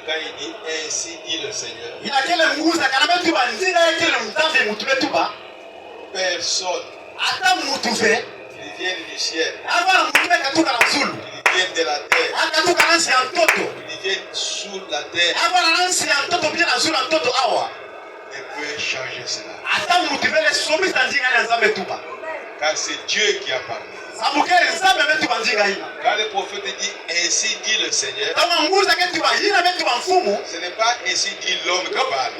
quand il dit ainsi dit le Seigneur, personne qui vient du ciel, qui vient de la terre, qui vient sous la terre, ne peut changer cela. Car c'est Dieu qui a parlé. Quand le prophète dit ainsi dit le Seigneur, ce n'est pas ainsi dit l'homme qui parle.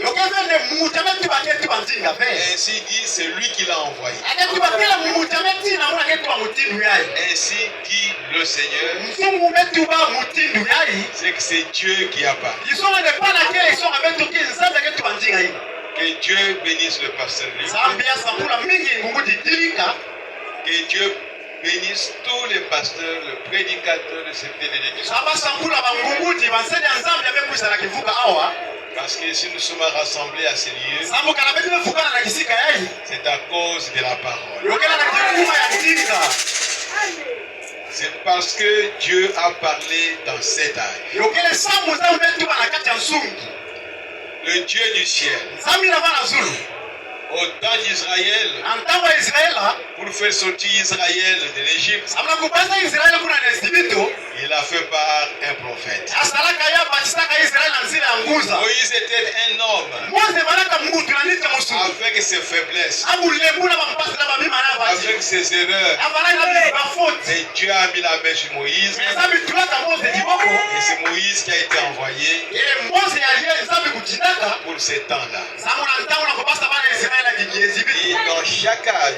Ainsi dit c'est lui qui l'a envoyé. Ainsi dit le Seigneur, c'est que c'est Dieu qui a parlé. Que Dieu bénisse le pasteur Luc. Que Dieu bénisse tous les pasteurs, le prédicateur de cette bénédiction. Parce que si nous sommes rassemblés à ces lieux, c'est à cause de la parole. C'est parce que Dieu a parlé dans cet âge. Le Dieu du ciel, au temps d'Israël, pour faire sortir Israël de l'Égypte, il a fait par un prophète. Moïse était un homme avec ses faiblesses, avec ses erreurs. Et Dieu a mis la main sur Moïse. Et c'est Moïse qui a été envoyé pour ces temps-là. Et dans chaque âge,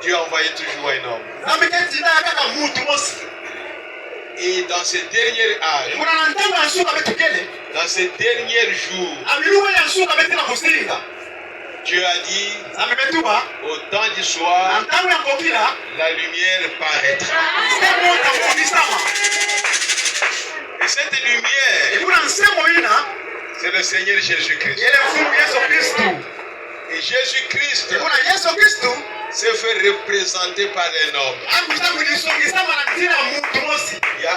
Dieu a envoyé toujours un homme. Et dans ces derniers âges, dans ces derniers jours, Dieu a dit, au temps du soir, la lumière paraîtra. Et cette lumière, c'est le Seigneur Jésus-Christ. Et Jésus-Christ s'est fait représenter par un homme. Il y a un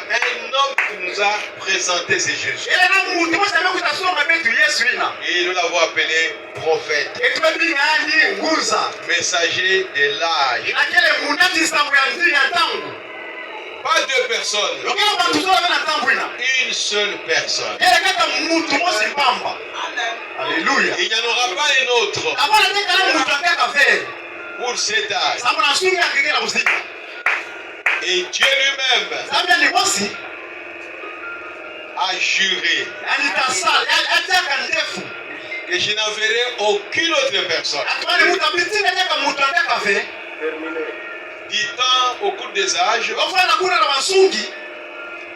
homme qui nous a présenté, c'est Jésus. Et nous l'avons appelé prophète, messager de l'âge. Pas deux personnes, une seule personne. Alléluia. Il n'y en aura pas un autre pour cet âge. Et Dieu lui-même a juré que je n'enverrai aucune autre personne. Dit-on au cours des âges,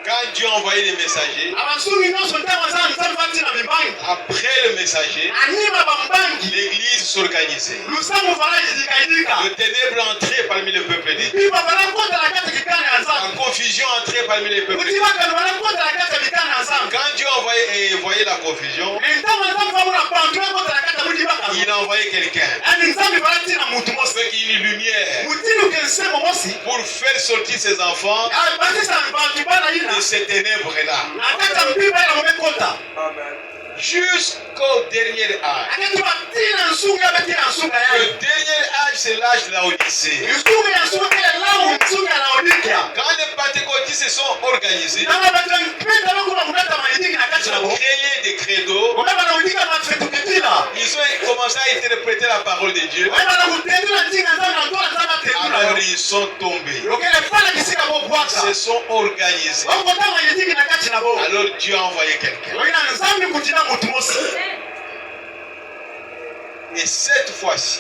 quand Dieu a envoyé les messagers, après le messager, l'église s'organisait. Le ténèbre entrait parmi le peuple de Dieu. La confusion entrait parmi les peuples de Dieu. Quand Dieu a envoyé la confusion, il a envoyé quelqu'un avec une lumière pour faire sortir ses enfants de ces ténèbres-là. Jusqu'au dernier âge. Le dernier âge, c'est l'âge de la Odyssée. Quand les pentecôtistes se sont organisés, ils ont créé des credos. Ils ont commencé à interpréter la parole de Dieu. Alors ils sont tombés. Ils se sont organisés. Alors Dieu a envoyé quelqu'un. Et cette fois-ci,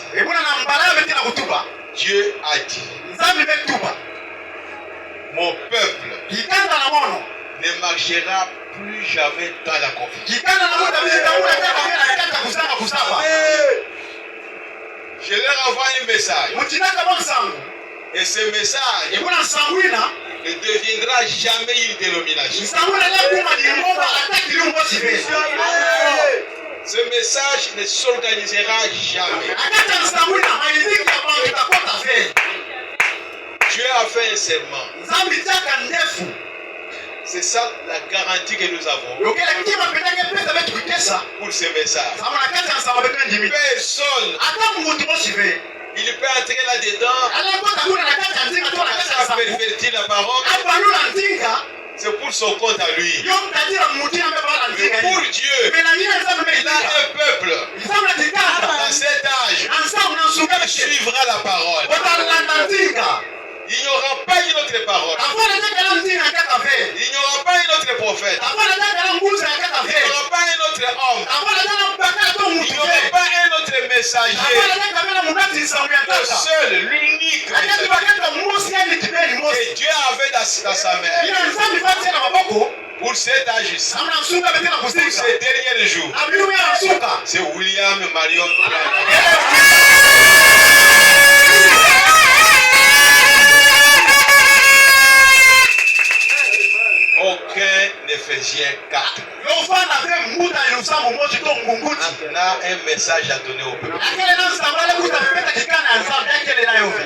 Dieu a dit, mon peuple ne marchera plus jamais dans la confusion. Je leur envoie un message. Et ce message ne deviendra jamais une dénomination. Ce message ne s'organisera jamais. Dieu a fait un serment C'est ça la garantie que nous avons pour ce message. Personne il peut entrer là-dedans, ça pervertit la parole. C'est pour son compte à lui. Mais pour Dieu, il a un peuple dans cet âge qui suivra la parole. Il n'y aura pas une autre parole. Il n'y aura pas un autre prophète. Il n'y aura pas un autre homme. Il n'y aura pas un autre messager. Le seul, l'unique que Dieu avait dans sa main. Pour cet âge-ci, pour ces derniers jours, c'est William Marion Branham. Aucun Éphésien 4. On a un message à donner au peuple.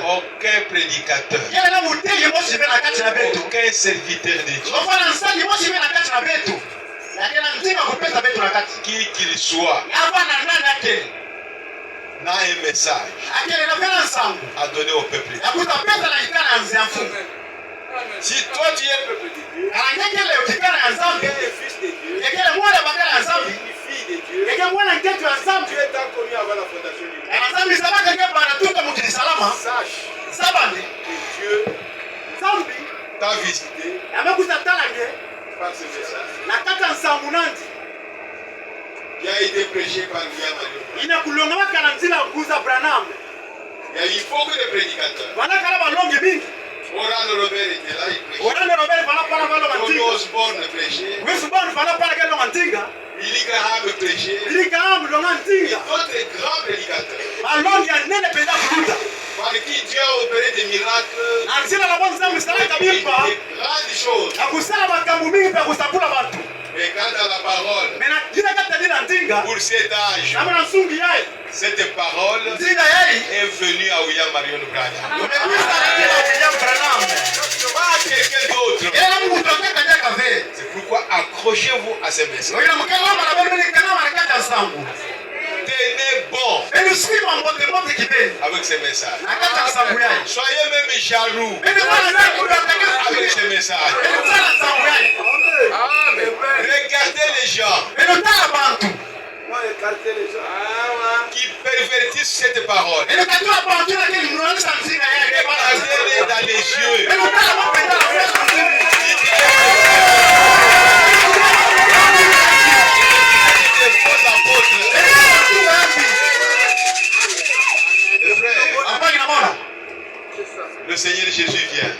Aucun prédicateur. Aucun serviteur de Dieu. Qui qu'il soit, n'a un message à donner au peuple. Si toi tu es peuple de Dieu, tu es fils de Dieu, une fille de Dieu, tu es tant connu avant la fondation du monde. Sache que Dieu t'a visité par ce message qui a été prêché par William Marion. Il y a eu beaucoup de prédicateurs. Orlando Robert était là, il prêchait. Tony Osborne prêchait. Billy Graham prêchait. Et d'autres grands prédicateurs. Par qui Dieu a opéré des miracles, des grandes choses. Mais quant à la parole, pour cet âge, cette parole est venue à William Marion Branham. Pas à quelqu'un d'autre. C'est pourquoi accrochez-vous à ce message. Tenez bon avec ce message. Soyez même jaloux avec ce message. Regardez les gens qui pervertissent cette parole. Regardez-les dans les yeux. Des faux apôtres. Le Seigneur Jésus vient.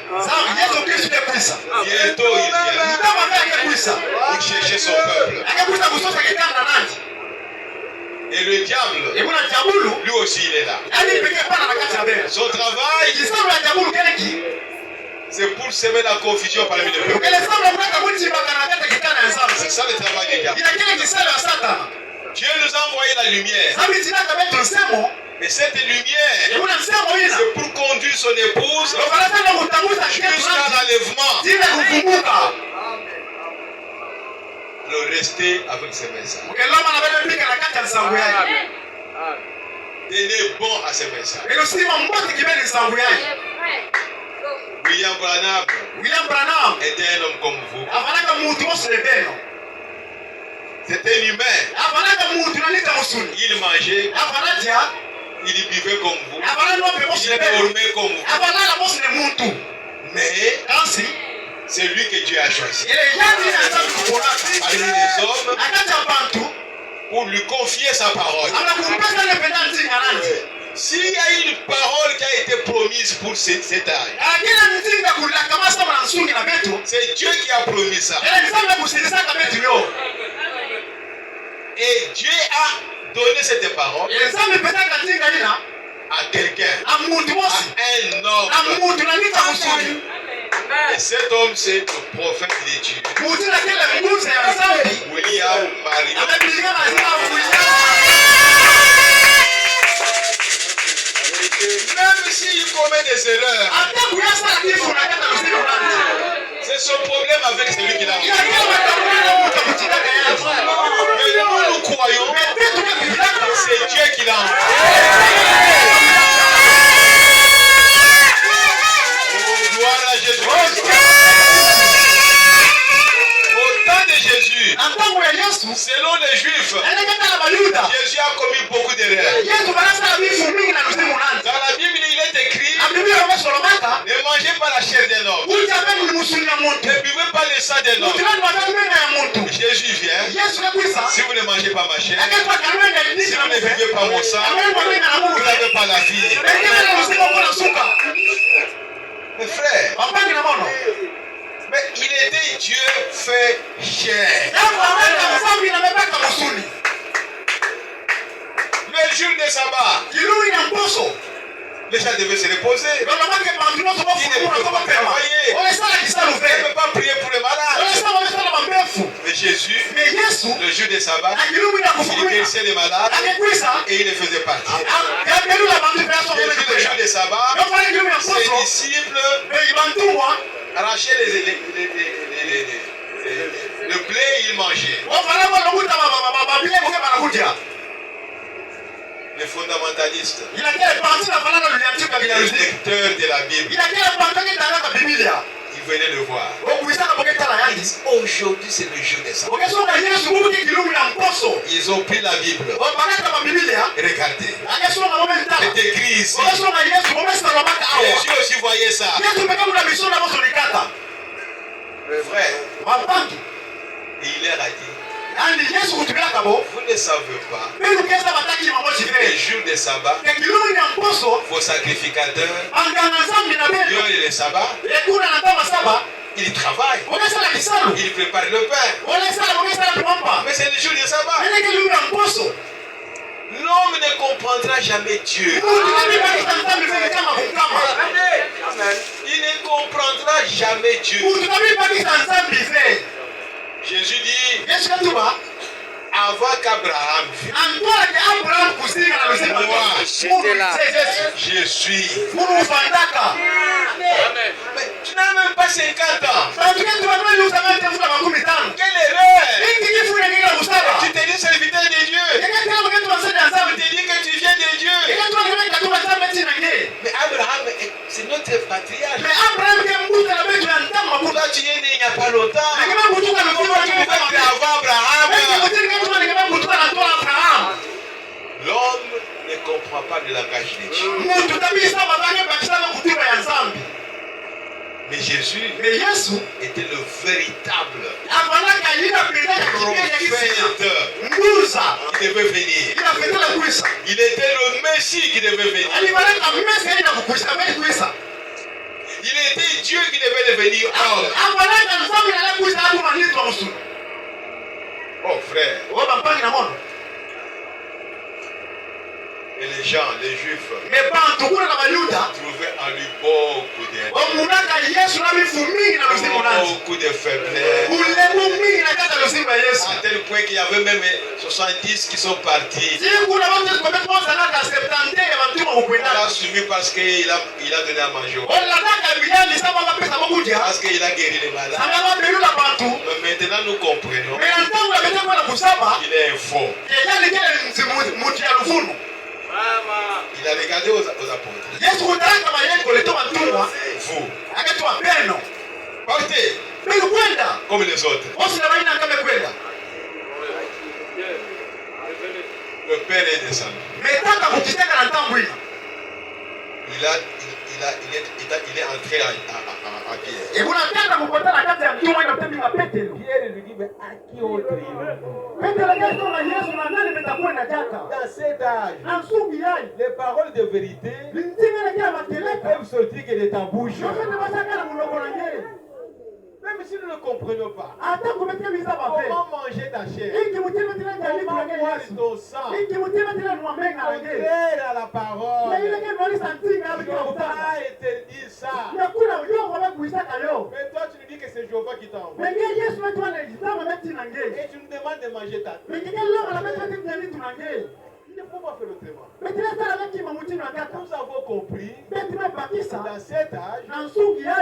Bientôt il vient. Pour chercher son peuple. Et le diable, lui aussi il est là. Son travail, c'est pour semer la confusion parmi les peuples. C'est ça le travail du diable. Dieu nous a envoyé la lumière. Et cette lumière, c'est pour conduire son épouse jusqu'à l'enlèvement. Le rester avec ces messages. Tenez bon à ces messages. William Branham était un homme comme vous. C'était un humain. Il mangeait. Il buvait comme vous. Il dormait comme vous. Mais c'est lui que Dieu a choisi parmi les hommes pour lui confier sa parole. S'il y a une parole qui a été promise pour cet âge, c'est Dieu qui a promis ça. Et Dieu a donné cette parole à quelqu'un, à un homme. Et cet homme, c'est le prophète de Dieu, William Marion. Même s'il commet des erreurs, C'est son problème avec celui qui l'a envoyé. Mais nous croyons que c'est Dieu qui l'a envoyé. Gloire à Jésus. Au temps de Jésus, selon les Juifs, Jésus a commis beaucoup d'erreurs. Dans la Bible, il est écrit: ne mangez pas la chair d'un homme, ne buvez pas le sang d'un homme. Jésus vient: si vous ne mangez pas ma chair, si vous ne buvez pas mon sang, vous n'avez pas la vie. Mes frères, mais il était Dieu fait chair. Le jour de sabbat, les gens devaient se reposer. Il ne peut pas travailler. Il ne peut pas prier pour les malades. Mais Jésus, le jour de sabbat, il guérissait les malades et il les faisait partir. Jésus, le jour de sabbat, ses disciples arrachaient le blé et ils mangeaient. Les fondamentalistes, les lecteurs de la Bible, ils venaient le voir. Aujourd'hui, c'est le jour de sabbat. Ils ont pris la Bible. Regardez. C'est écrit ici. Jésus aussi voyait ça. Le frère, et il leur a dit: vous ne savez pas, le jour de sabbat, vos sacrificateurs, Dieu et le sabbat, ils travaillent, ils préparent le pain. Mais c'est le jour de sabbat. L'homme ne comprendra jamais Dieu. Il ne comprendra jamais Dieu. Jésus dit: avant qu'Abraham vienne, moi, je suis. Mais tu n'as même pas 50 ans. Quelle erreur! Tu te dis serviteur de Dieu. Tu te dis que tu viens de Dieu. Mais Abraham, c'est notre patriarche. Toi, tu es né il n'y a pas longtemps. Avant Abraham. L'homme ne comprend pas le langage de Dieu. Mais Jésus était le véritable prophète qui devait venir. Il était le Messie qui devait venir. Il était Dieu qui devait devenir homme. Oh frère. Et les gens, les Juifs, trouvaient en lui beaucoup d'erreurs, beaucoup de faiblesses, à tel point qu'il y avait même 70 qui sont partis. On l'a suivi parce qu'il a donné à manger, parce qu'il a guéri les malades. Mais maintenant nous comprenons qu'il est un faux. Il a regardé aux apôtres. Vous, partez comme les autres. Le Père est descendu. Il est entré à Pierre. Pierre lui dit: mais à qui autre dans cet âge, les paroles de vérité peuvent sortir que de ta bouche. Même si nous ne comprenons pas, comment manger ta chair, comment boire ton sang, contraire à la parole. Jéhovah a interdit ça. Mais toi tu nous dis que c'est Jéhovah qui t'a envoyé. Et tu nous demandes de manger ta chair. Il ne pourquoi faire autrement? Nous avons compris dans cet âge,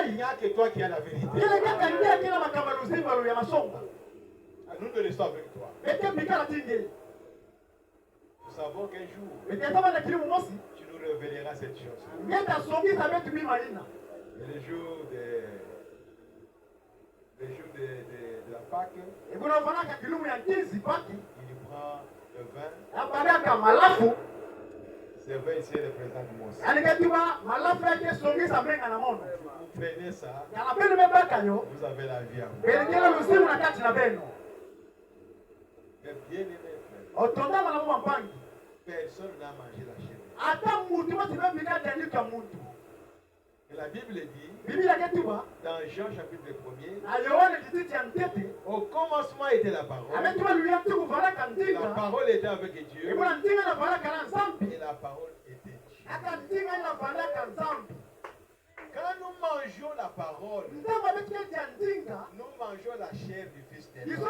il n'y a que toi qui as la vérité. Nous te restons avec toi. Nous savons qu'un jour, tu nous révéleras cette chose. Et le jour de la Pâque, il prend le vin. C'est vrai, ici représente Mose. Vous prenez ça, vous avez la vie à vous. Mais bien aimé frère, personne n'a mangé la chair. Et la Bible dit, dans Jean chapitre 1er, au commencement était la parole. La parole était avec Dieu. Et la parole était Dieu. Quand nous mangeons la parole, nous mangeons la chair du Fils de Dieu. Nous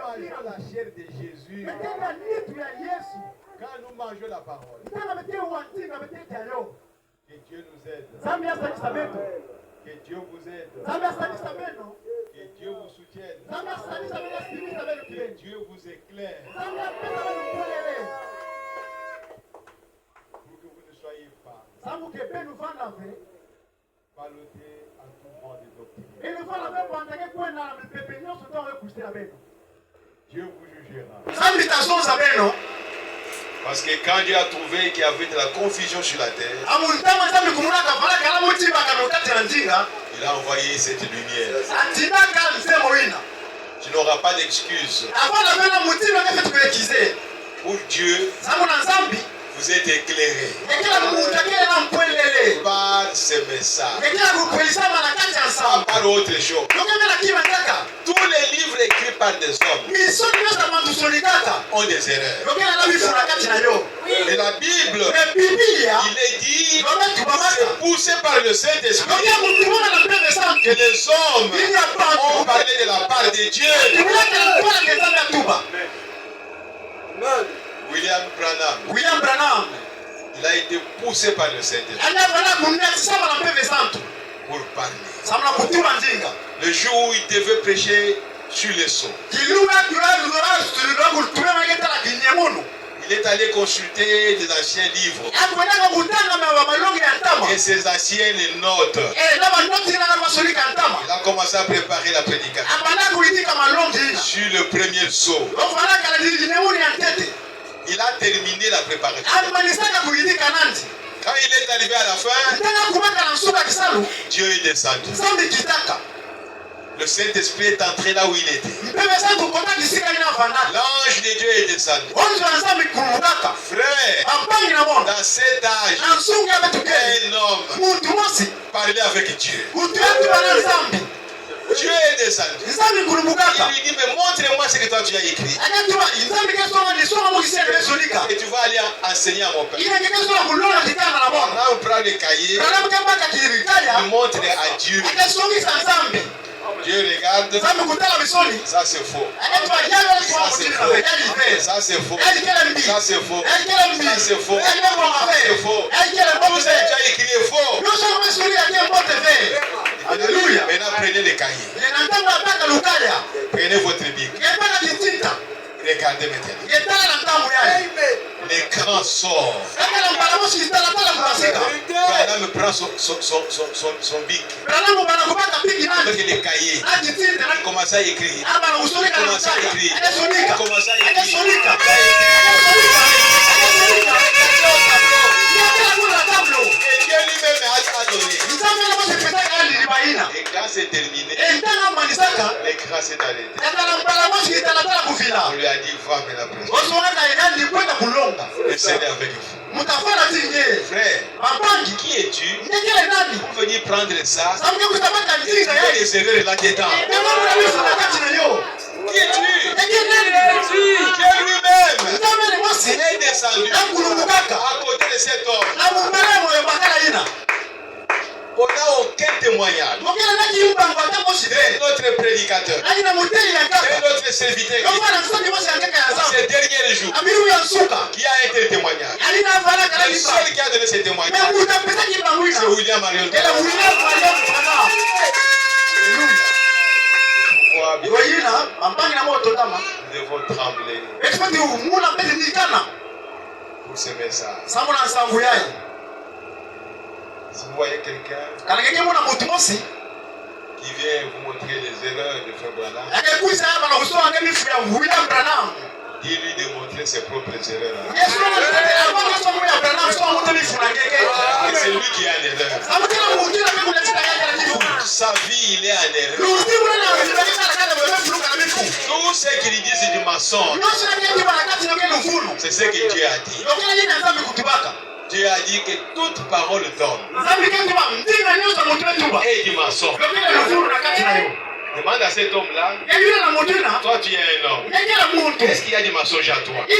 mangeons la chair de Jésus. Quand nous mangeons la parole, que Dieu nous aide. Que Dieu vous aide. Que Dieu vous soutienne. Que Dieu vous éclaire. Pour que vous ne soyez pas ballottés à tout vent de doctrine. Dieu vous jugera. Parce que quand Dieu a trouvé qu'il y avait de la confusion sur la terre, il a envoyé cette lumière. Tu n'auras pas d'excuse. Pour Dieu, vous êtes éclairés par ce message. Pas par autre chose. Tous les livres écrits par des hommes ont des erreurs. Mais la Bible, il est dit, c'est poussé par le Saint-Esprit que les hommes ont parlé de la part de Dieu. William Branham, il a été poussé par le Saint-Esprit pour parler. Le jour où il devait prêcher sur les sceaux, il est allé consulter des anciens livres. Et ces anciens les notes. Il a commencé à préparer la prédication sur le premier sceau. Il a terminé la préparation. Quand il est arrivé à la fin, Dieu est descendu. Le Saint-Esprit est entré là où il était. L'ange de Dieu est descendu. Frère, dans cet âge, un homme parlait avec Dieu. Dieu est descendu. Il lui dit, mais montre-moi ce que toi tu as écrit. Et tu vas aller enseigner à mon père. Là, on prend le cahier. Il montre à Dieu. Dieu regarde. Ça c'est faux. Ça c'est faux. Ça c'est faux. Ça c'est faux. Ça c'est faux. C'est faux. Tout ça déjà écrit est faux. Alléluia. Maintenant prenez les cahiers. Prenez votre Bible. Regardez maintenant. L'écran sort. Madame prend son bic. Avec les cahiers. Il commence à écrire. Il commence à écrire. Il commence à écrire. Et Dieu lui-même a donné. Et quand c'est terminé, l'écran s'est arrêté. On lui a dit, va mais la présence. Le Seigneur avec vous. Frère, qui es-tu pour venir prendre ça et trouver les erreurs là-dedans? Qui es-tu? Dieu lui-même est descendu à côté de cet homme. On n'a aucun témoignage. Notre prédicateur. Notre serviteur. Ces derniers jours. Qui a été le témoignage? Le seul qui a donné ce témoignage, c'est William Marion. Nous devons trembler pour ce message. Si vous voyez quelqu'un qui vient vous montrer les erreurs de Frère Branham, dis-lui de montrer ses propres erreurs. Et c'est lui qui est en erreur. Toute sa vie, il est en erreur. Tout ce qu'il dit, c'est du mensonge. C'est ce que Dieu a dit. Dieu a dit que toute parole d'homme est du mensonge. Demande à cet homme-là, toi tu es un homme. Est-ce qu'il y a du mensonge à toi? Parce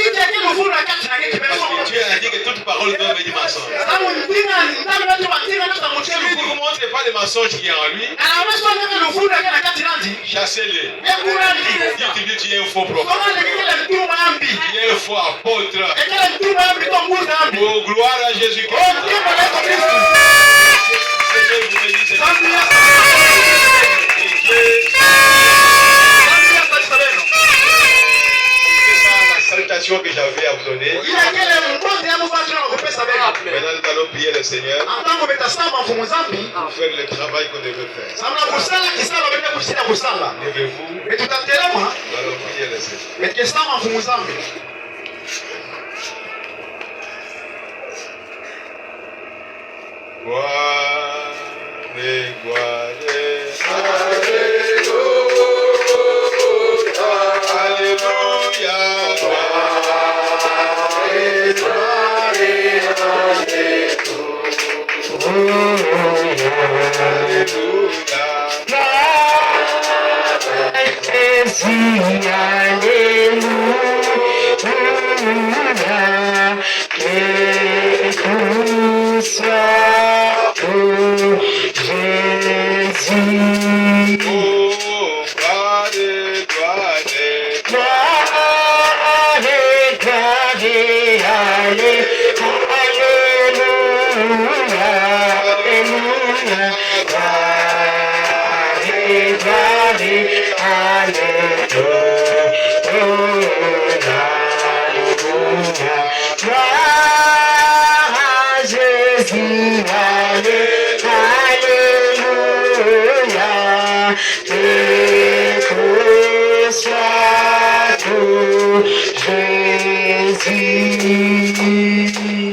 que Dieu a dit que toute parole d'homme est du mensonge. Si lui ne vous montre pas le mensonge qui est en lui, chassez-le. Dites-lui tu es un faux prophète. Tu es un faux apôtre. Oh, gloire à Jésus-Christ. Seigneur vous bénisse. C'est la salutation que j'avais à vous donner. Maintenant nous allons prier le Seigneur pour faire le travail qu'on devait faire. Levez-vous. Nous allons prier le Seigneur. Gloire, gloire, alléluia,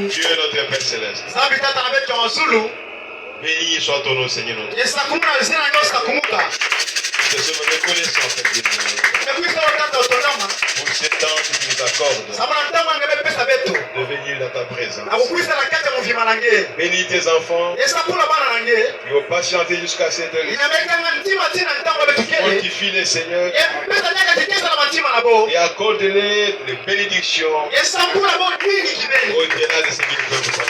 Dieu notre Père Céleste. Béni soit ton nom, Seigneur notre Dieu. Nous te sommes reconnaissants, Père de Dieu, pour ce temps que tu nous accordes de venir dans ta présence. Bénis tes enfants qui ont patienté jusqu'à cette heure. Fortifie les Seigneur et accorde-les les bénédictions au-delà de ce qu'ils peuvent faire.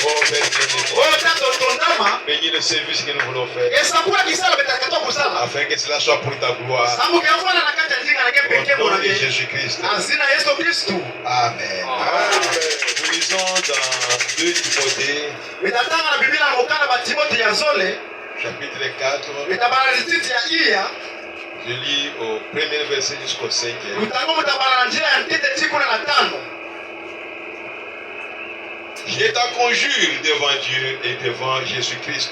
Oh Père bien-aimé, bénis le service que nous voulons faire afin que cela soit pour ta gloire. Au nom de Jésus-Christ. Amen. Nous lisons dans 2 Timothée chapitre 4. Je lis au premier verset jusqu'au 5e. Je t'en conjure devant Dieu et devant Jésus-Christ,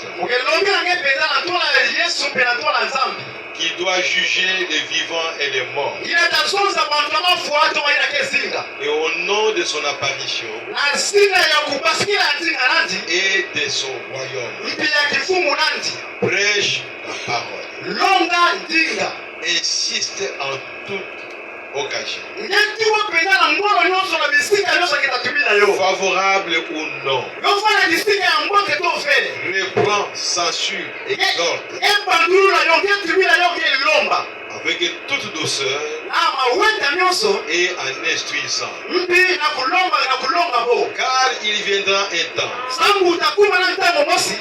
qui doit juger les vivants et les morts. Et au nom de son apparition et de son royaume, prêche la parole. Insiste en toute occasion, favorable ou non, reprend, censure, exhorte avec toute douceur et et en instruisant. car Car il viendra un temps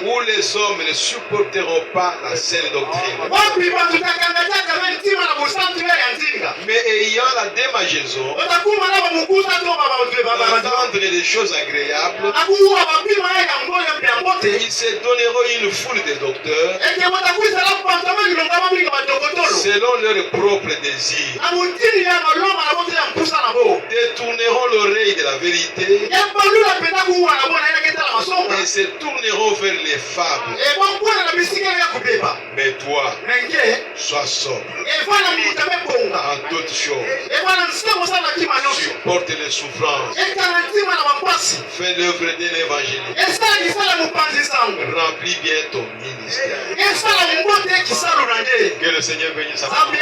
où les hommes ne supporteront pas la saine doctrine, mais ayant la démangeaison d'entendre des choses agréables, ils se donneront une foule de docteurs selon leurs propres désirs, détourneront l'oreille de la vérité et se tourneront vers les fables. Mais toi, sois sobre en toutes choses, supporte les souffrances, fais l'œuvre d'un évangéliste, remplis bien ton ministère. Que le Seigneur bénisse sa parole.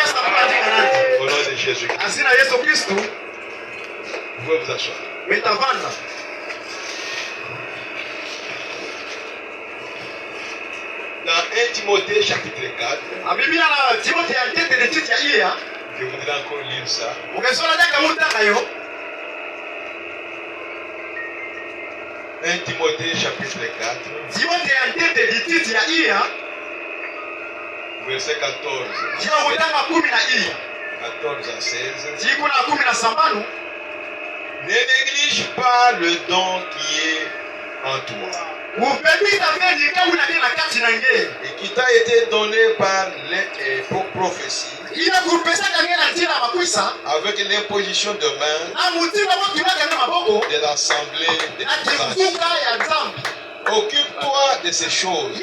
Au nom de Jésus-Christ. Vous pouvez vous asseoir. Dans 1 Timothée chapitre 4, je voudrais encore lire ça. 1 Timothée chapitre 4, verset 14. 14 à 16. Ne néglige pas le don qui est en toi et qui t'a été donné par les prophéties avec l'imposition de main de l'assemblée des saints. Occupe-toi de ces choses.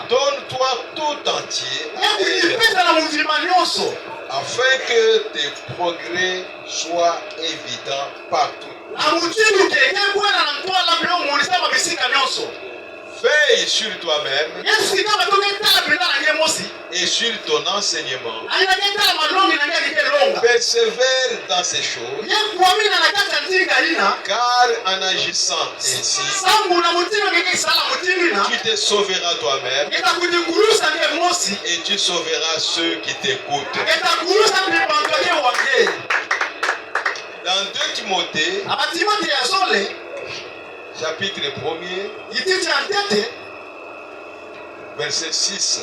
Donne-toi tout entier afin que tes progrès soient évidents partout. Veille sur toi-même et sur ton enseignement. Persévère dans ces choses, car en agissant ainsi, tu te sauveras toi-même et tu sauveras ceux qui t'écoutent. Dans 2 Timothée, chapitre 1er, verset 6,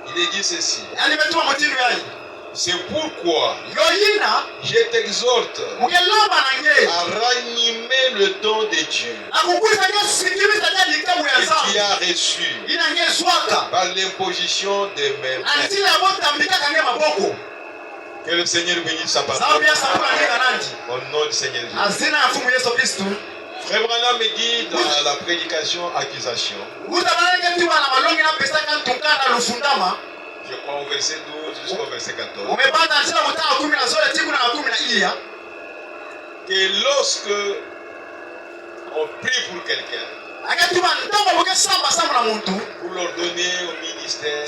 il est dit ceci. C'est pourquoi je t'exhorte à ranimer le don de Dieu que tu as reçu par l'imposition de mes mains. Que le Seigneur bénisse sa parole. Au nom du Seigneur Jésus. Frère Branham me dit dans la prédication accusation, je crois au verset 12 jusqu'au verset 14, que lorsque on prie pour quelqu'un, pour leur donner au ministère,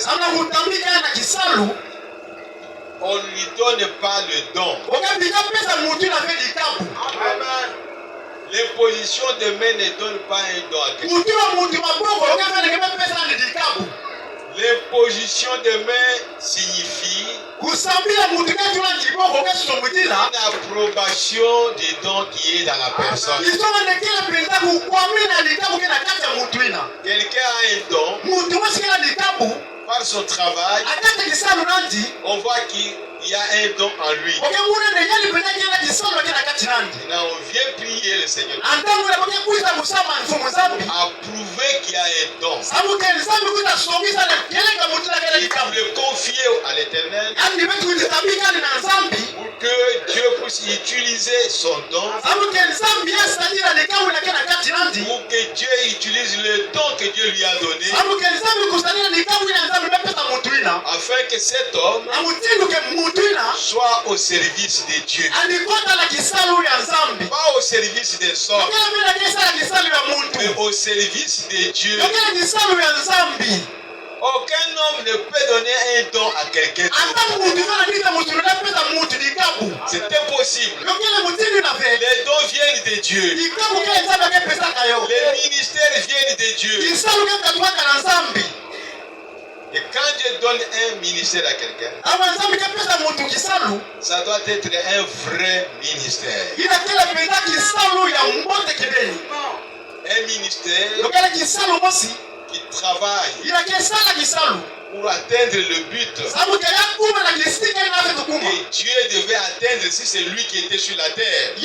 on ne lui donne pas le don. Amen. L'imposition de main ne donne pas un don à quelqu'un. L'imposition de main signifie une approbation du don qui est dans la personne. Quelqu'un a un don. Par son travail, on voit qu'il y a un don en lui. Maintenant, on vient prier le Seigneur à prouver qu'il y a un don. Il faut le confier à l'Éternel pour que Dieu puisse utiliser son don, pour que Dieu utilise le don que Dieu lui a donné, afin que cet homme soit au service de Dieu, pas au service des hommes, mais au service de Dieu. Aucun homme ne peut donner un don à quelqu'un d'autre. C'est impossible. Les dons viennent de Dieu. Les ministères viennent de Dieu. Et quand Dieu donne un ministère à quelqu'un, ça doit être un vrai ministère. Un ministère qui travaille pour atteindre le but que Dieu devait atteindre si c'est lui qui était sur la terre.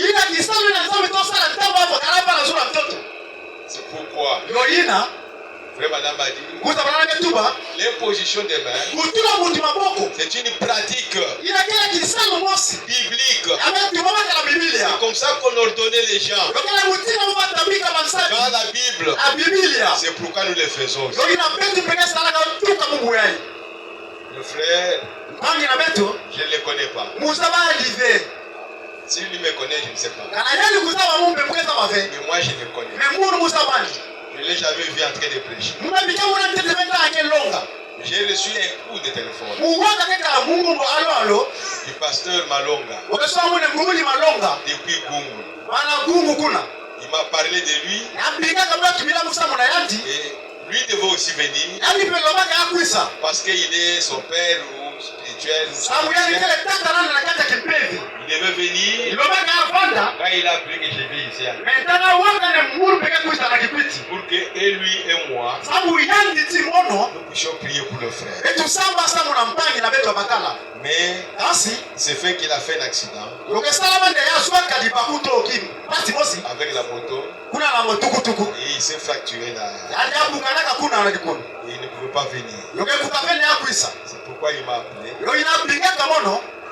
C'est pourquoi Frère Madame a dit l'imposition des mains, c'est une pratique biblique. C'est comme ça qu'on ordonnait les gens dans la Bible. C'est pourquoi nous les faisons. Le frère, je ne le connais pas. Si lui me connaît, je ne sais pas. Mais moi, je le connais. Je ne l'ai jamais vu en train de prêcher. J'ai reçu un coup de téléphone du pasteur Malonga depuis Gungu. Il m'a parlé de lui et lui devait aussi venir parce qu'il est son père ou spirituel. Il devait venir quand il a appris que je vais ici pour que et lui et moi nous puissions prier pour le frère. Mais c'est fait qu'il a fait un accident avec la moto et il s'est fracturé là. Et il ne pouvait pas venir. C'est pourquoi il m'a appelé.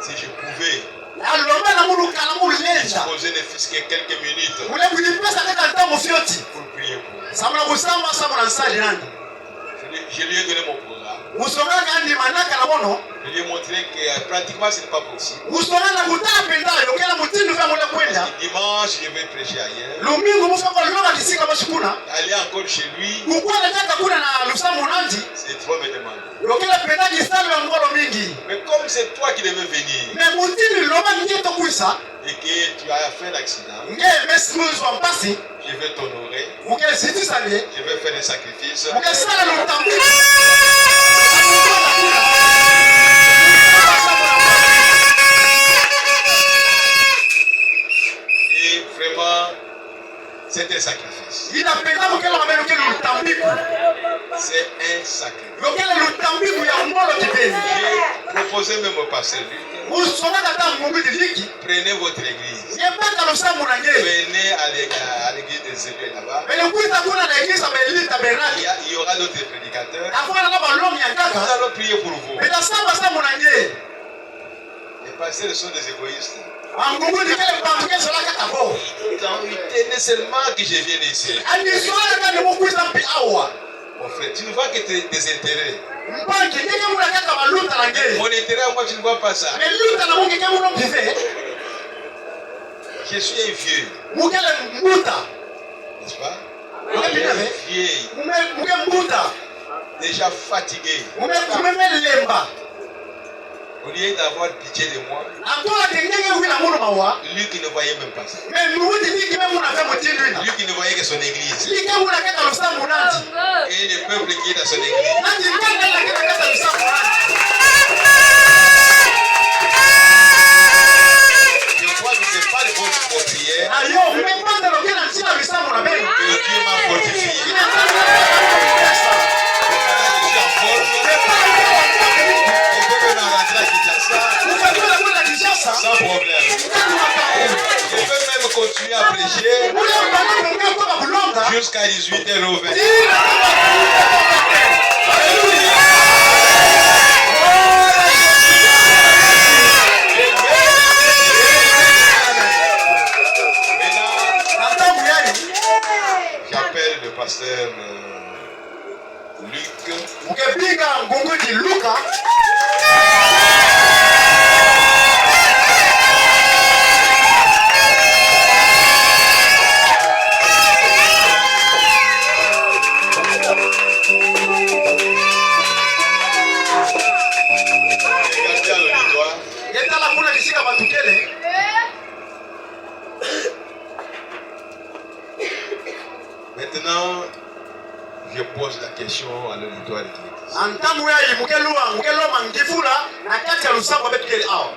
Si je pouvais poser ne fût-ce que quelques minutes pour prier pour lui. Je lui ai donné mon programme. Je lui ai montré que pratiquement ce n'est pas possible. Dimanche, je vais prêcher ailleurs. Aller encore chez lui, c'est trop me demander. Mais comme c'est toi qui devais venir et que tu as fait l'accident, je vais t'honorer. Je vais faire un sacrifice. Et vraiment, c'est un sacrifice. C'est un sacrifice. J'ai proposé même au pasteur Luc, prenez votre église. Venez à l'église des élus là-bas. Il y aura d'autres prédicateurs. Nous allons prier pour vous. Les pasteurs sont des égoïstes. Ils tenaient seulement que je vienne ici. Mon frère, tu ne vois que tes intérêts. Mon intérêt, moi, tu ne vois pas ça. Je suis un vieux. N'est-ce pas? Un vieil. Déjà fatigué. Au lieu d'avoir pitié de moi, lui qui ne voyait même pas ça. Lui qui ne voyait que son église. Et le peuple qui est dans son église. Je crois que ce n'est pas le bon pour prière. Que Dieu m'a fortifié. Je suis en forme. Sans problème. Je peux même continuer à prêcher jusqu'à 18h20. Maintenant, j'appelle le pasteur Luc. Maintenant, je pose la question allons à l'auditoire de l'église. Antamu ya mukelo mangifula na kati ya lusambo betukeli awa.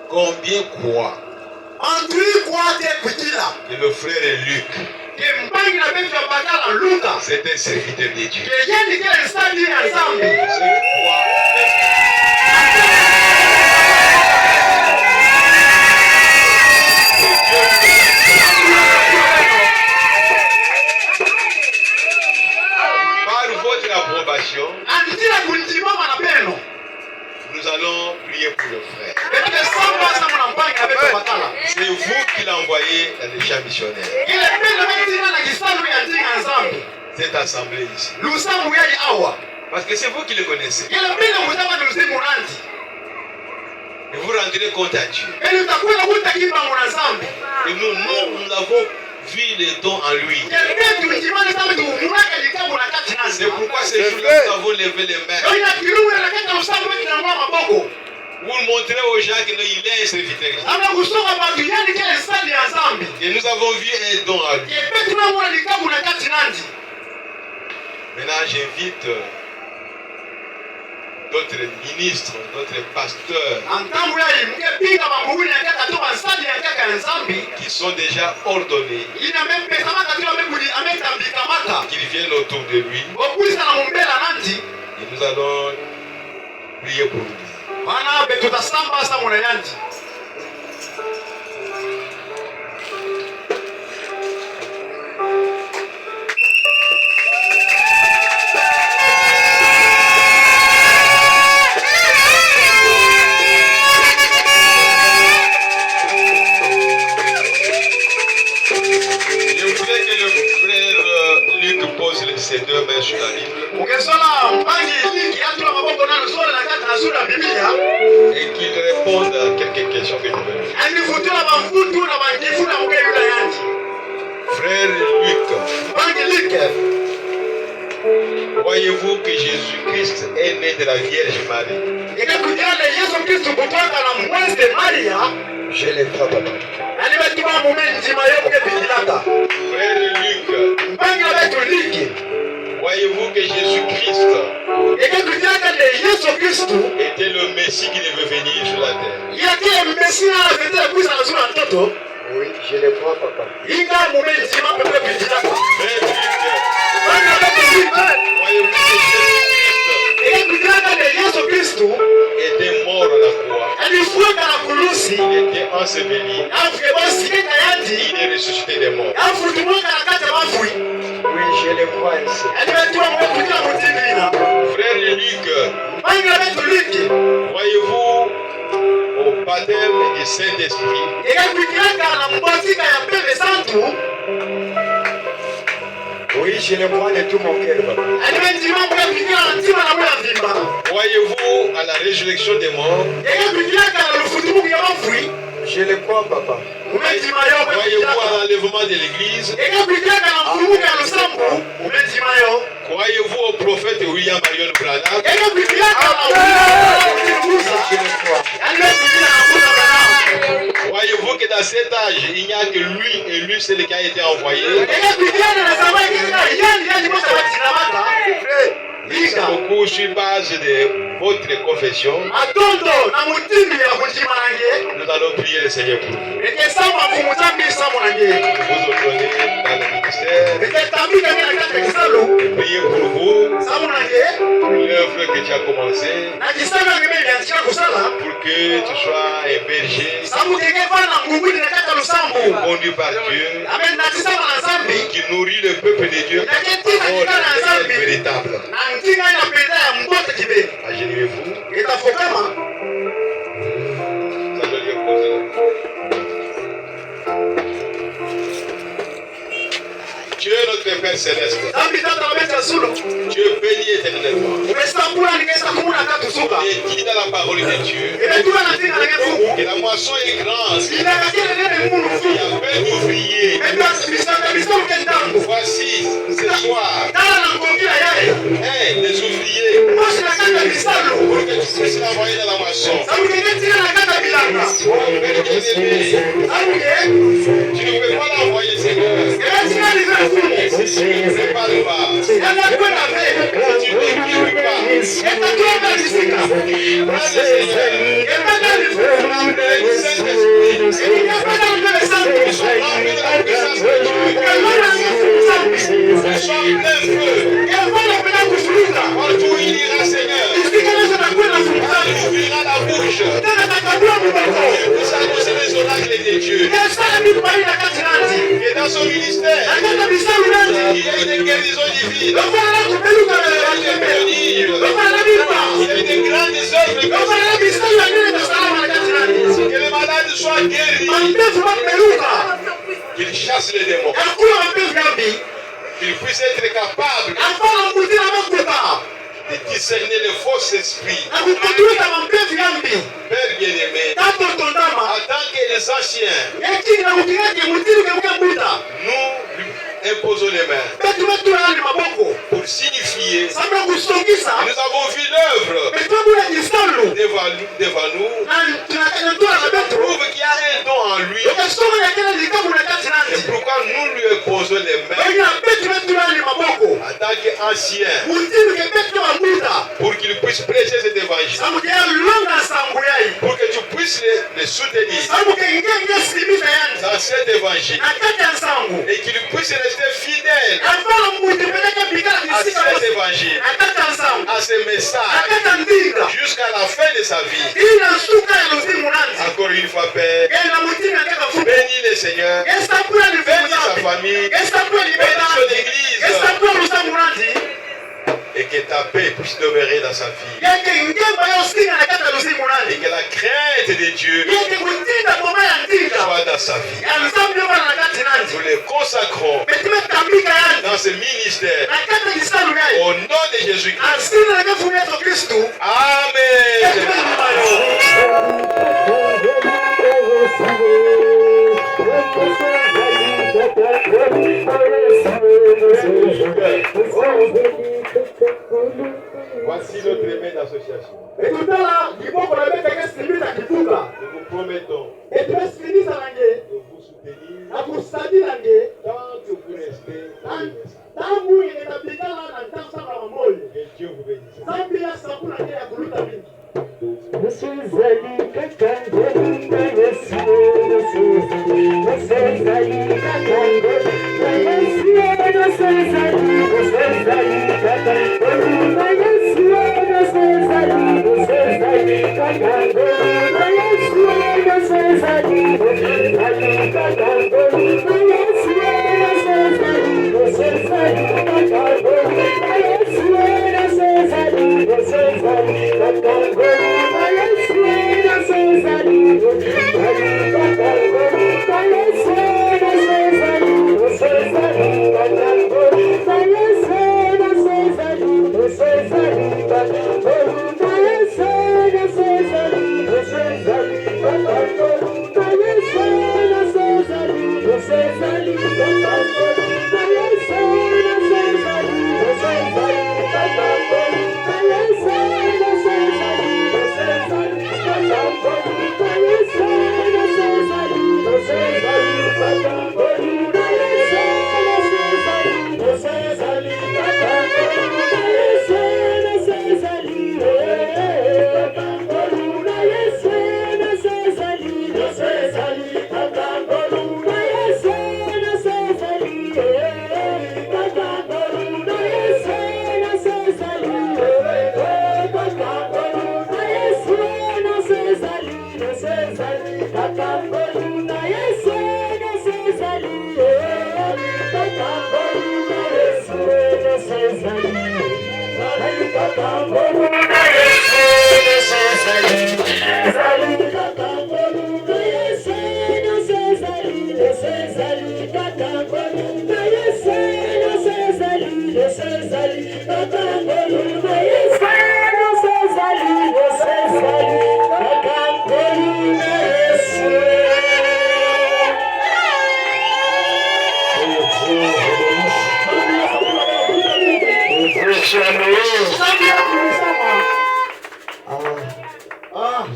Combien croient que le frère Luc c'est un serviteur de Dieu? Par votre approbation, nous allons prier pour le frère. C'est vous qui l'envoyez dans les champs missionnaires. Cette assemblée ici. Parce que c'est vous qui le connaissez. Et vous rendrez compte à Dieu. Et nous avons vu les dons en lui. C'est pourquoi ces jours-là, nous avons levé les mains. Vous montrez aux gens qu'il est un serviteur. Et nous avons vu un don à lui. Maintenant, j'invite d'autres ministres, d'autres pasteurs qui sont déjà ordonnés, qui viennent autour de lui. Et nous allons prier pour lui. Ses deux mains sur la Bible et qu'il réponde à quelques questions que je vais lui. Frère Luc, croyez-vous que Jésus-Christ est né de la Vierge Marie? Je le crois, papa. Frère Luc, croyez-vous que Jésus-Christ était le Messie qui devait venir sur la terre? Oui, je le crois, papa. Frère Luc, croyez-vous que Jésus-Christ était mort à la croix? Il était enseveli. Il est ressuscité des morts. Oui, je le crois ici. Frère Luc, croyez-vous au baptême du Saint-Esprit? Oui, je le crois de tout mon cœur. Croyez-vous à la résurrection des morts? Je le crois, papa. Croyez-vous à l'enlèvement de l'église? Croyez-vous au prophète William Marion Branham? Croyez-vous que dans cet âge, il n'y a que lui et lui c'est le qui a été envoyé? Beaucoup sur base de votre confession, nous allons prier le Seigneur pour vous. Vous ordonnez dans le ministère, priez pour vous, l'œuvre que tu as commencée, pour que tu sois hébergé, conduit par Dieu, qui nourrit le peuple de Dieu pour le véritable. Agenouillez-vous. Nous allons lui poser la main. Dieu notre Père Céleste, Dieu béni éternellement. Et dit dans la parole de Dieu que la moisson est grande. Il y a plein d'ouvriers. Voici ce soir des ouvriers pour que tu puisses l'envoyer dans la moisson. Tu ne peux pas l'envoyer, Seigneur. Prépare-toi. Si tu ne pries pas, partout où il ira, Seigneur, il ouvrira la bouche. Il puisse annoncer les oracles de Dieu. Et dans son ministère, il y a des guérisons divines. Il y a des pionniers. Il y a des grandes œuvres. Que les malades soient guéris. Qu'il chasse les démons. Qu'il puisse être capable de discerner les faux esprits. Père bien-aimé, en tant que les anciens, nous lui imposons les mains pour signifier que nous avons vu l'œuvre devant nous. Prouve qu'il y a un don en lui. C'est pourquoi nous lui imposons les mains en tant qu'anciens pour qu'il puisse prêcher cet évangile, pour que tu puisses les soutenir dans cet évangile et qu'il puisse rester fidèle à cet évangile, à ce message jusqu'à la fin de sa vie. Encore une fois, Père, bénis le Seigneur, bénis sa famille, bénis son église, et que ta paix puisse demeurer dans sa vie, et que la crainte de Dieu soit dans sa vie. Nous les consacrons dans ce ministère au nom de Jésus-Christ. Amen. Voici notre remède d'association. Nous vous promettons de vous soutenir tant que vous restez dans le message. Que Dieu vous bénisse.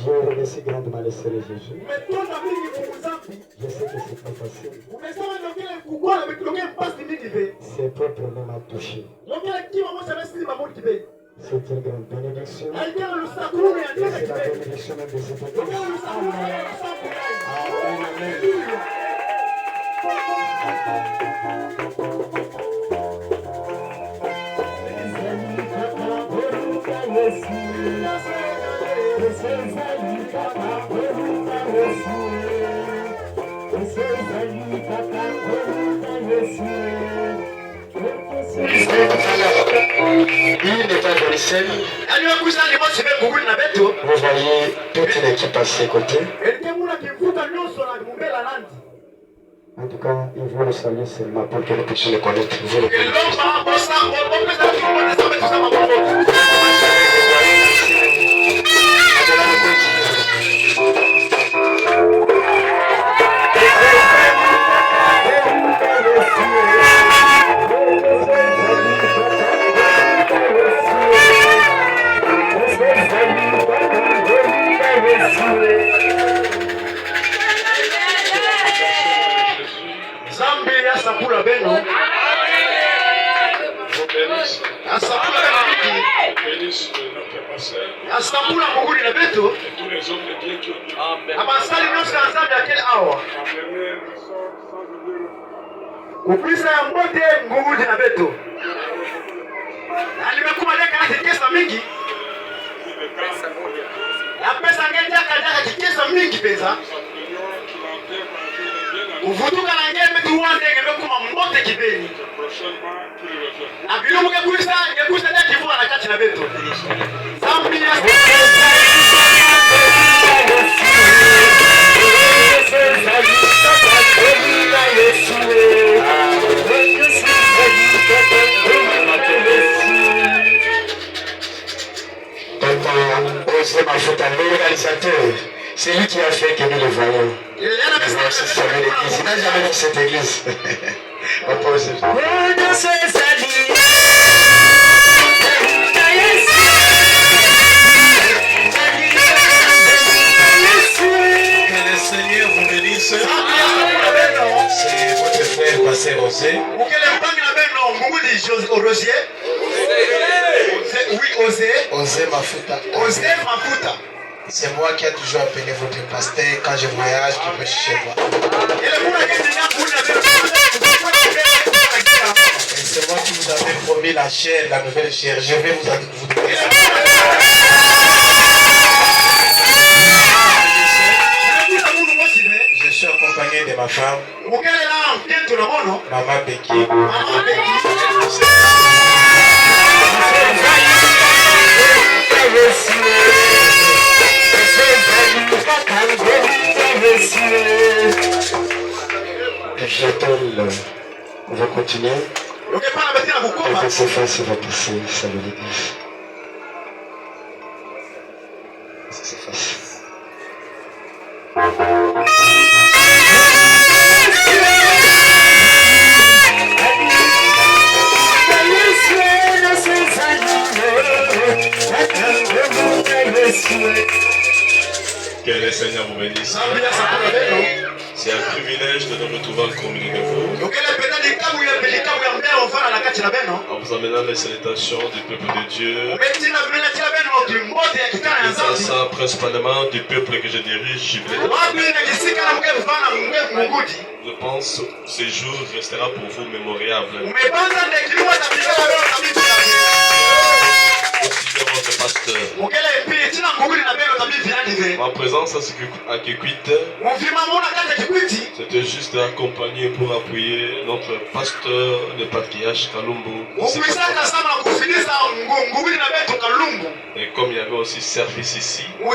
Je remercie grandement le Seigneur Jésus. Je sais que c'est pas facile. Ses peuples m'ont touché. C'est une grande bénédiction. Et c'est la bénédiction même de cette église. Amen. Amen. Il n'est pas venu seul. Vous voyez toute l'équipe à ses côtés. En tout cas, il veut le saluer seulement pour que nous puissions le connaître. Vous le connaissez. Asambula muguli na beto. Abasali nyonso ya Nzambe akeli awa. Kupisa ya mbote muguli na beto. Alimekuma leka na kikesa mingi. Na pesa ngejaka jaka kikesa mingi pesa. Kuvutuka na ngeme tuwande ngemekuma mbote kibeni. Na bilumu ngekuisa ya kivua na kati na beto. Zambia. Osé Mafuta, le réalisateur, c'est lui qui a fait que nous le voyons. Il n'a jamais vu cette église. On peut aussi. Que le Seigneur vous bénisse. C'est votre frère Pasteur Osé. Oui, Osé. Osé Mafuta. Osé Mafuta. C'est moi qui ai toujours appelé votre pasteur quand je voyage, qui peut chez moi. Et c'est moi qui vous avais promis la chair, la nouvelle chair. Je vais vous donner ça. Je suis accompagné de ma femme, Maman Becky. J'appelle, on va continuer. Et de ses faces, on va passer, salut l'église. C'est ses faces. Que le Seigneur vous bénisse. C'est un privilège de nous retrouver en communion de vous. En vous amenant les salutations du peuple de Dieu. Et ça, principalement du peuple que je dirige, Giblé. Je pense que ce jour restera pour vous mémoriable. Aussi bien votre pasteur. Ma présence à Kikwit, c'était juste d'accompagner pour appuyer notre pasteur, le patriarche Kalumbu. Et comme il y avait aussi service ici, pour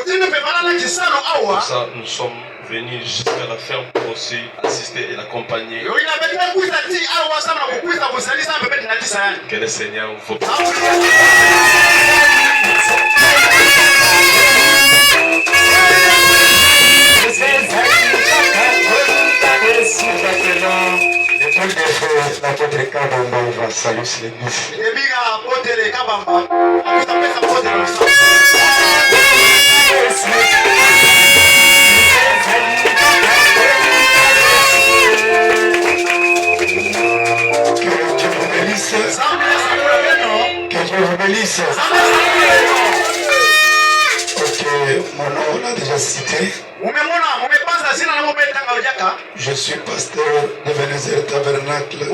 ça nous sommes venus jusqu'à la ferme pour aussi assister et l'accompagner. Que le Seigneur vous bénisse. L'apôtre Kabamba va saluer l'église. Que bénisse. Ok, mon nom on l'a déjà cité. Je suis pasteur de Ebenezer Tabernacle.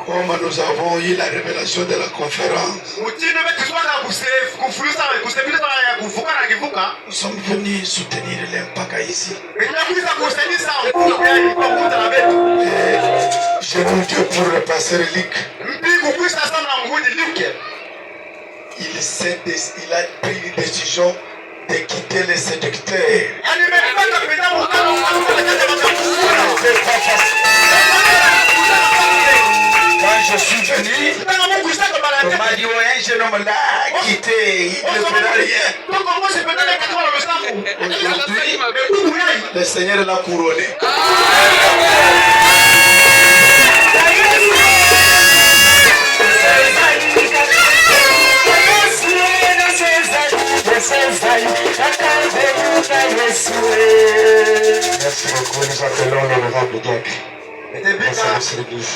Comme nous avons eu la révélation de la conférence, nous sommes venus soutenir l'impact ici. Et je vous dis pour le pasteur Luc, il a pris une décision de quitter les séducteurs. Quand je suis venu, on m'a dit ouais, un jeune homme là quitté, il ne fera rien. Aujourd'hui, le Seigneur l'a couronné. Merci beaucoup, nous appelons l'honorable diacre. Merci l'église.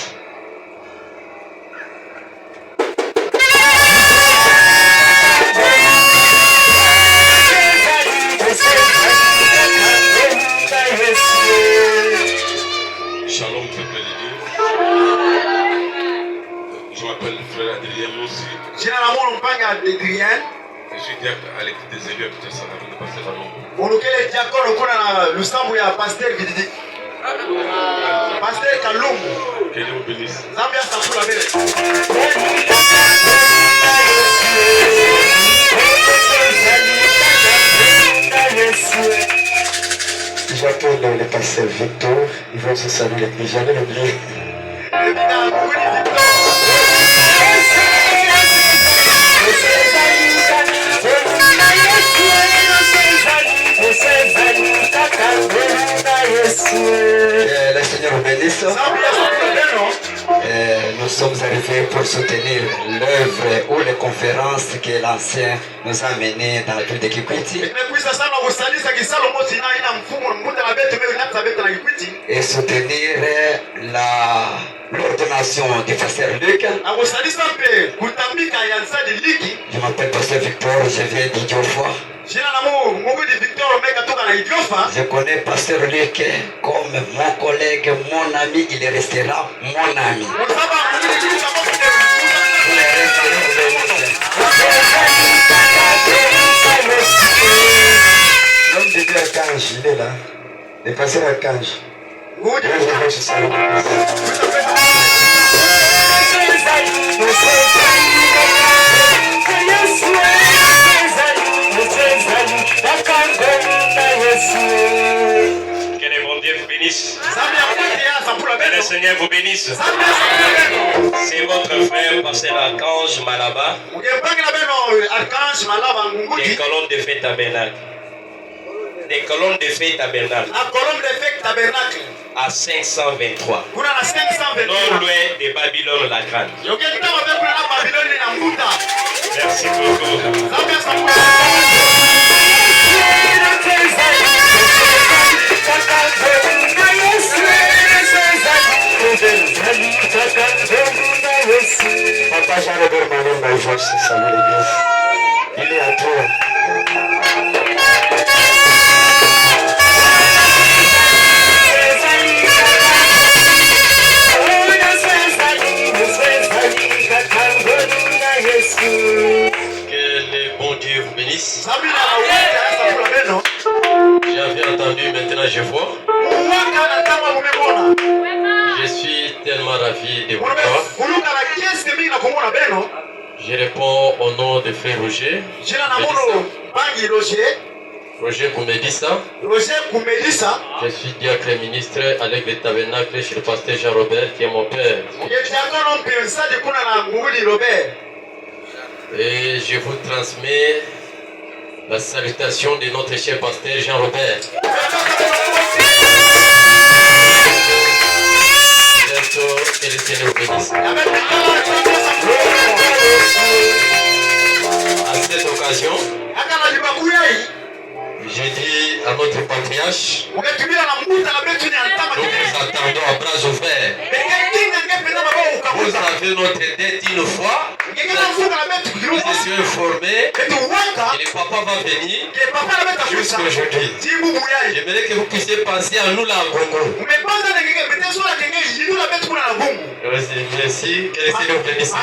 Shalom, peuple de Dieu. Je m'appelle le frère Adrien Moussi. Je suis diacre à l'équipe des élus de Salamine de Pasteur Kalongo. Pasteur Kalongo. Que Dieu vous bénisse. J'appelle le pasteur Victor, il va se saluer l'église, jamais l'oublier. Le Seigneur vous bénisse. Nous sommes arrivés pour soutenir l'œuvre ou les conférences que l'ancien nous a menées dans la ville de Kikwiti. Et soutenir l'ordination du pasteur Luc. Je m'appelle pasteur Victor, je viens d'Idiofa. Je connais pasteur Luc comme mon collègue, mon ami, il restera mon ami. L'homme de Dieu Archange, il est là. Le pasteur Archange. Que le bon Dieu vous bénisse. Que le Seigneur vous bénisse. C'est votre frère, pasteur Archange Malaba, des colonnes de fête tabernacle. Des colonnes de fête tabernacle. À 523. Non loin de Babylone la Grande. Merci beaucoup. Papa Jean-Robert Manon, il va se saluer l'église. Il est à toi. Que le bon Dieu vous bénisse. J'avais entendu, maintenant je vois. Je suis tellement ravi de vous voir. Je réponds au nom de frère Roger. Roger Koumedissa. Je suis diacre ministre avec le tabernacle chez le pasteur Jean-Robert qui est mon père. Et je vous transmets la salutation de notre cher pasteur Jean-Robert. Bientôt, que le Seigneur vous bénisse. À cette occasion, je dis à notre patriarche, nous vous attendons à bras ouverts. Vous avez fait notre dette une fois. Nous étions informés. Et le papa va venir. Jusqu'aujourd'hui. J'aimerais que vous puissiez penser à nous là à Congo. Merci. Que le Seigneur bénisse.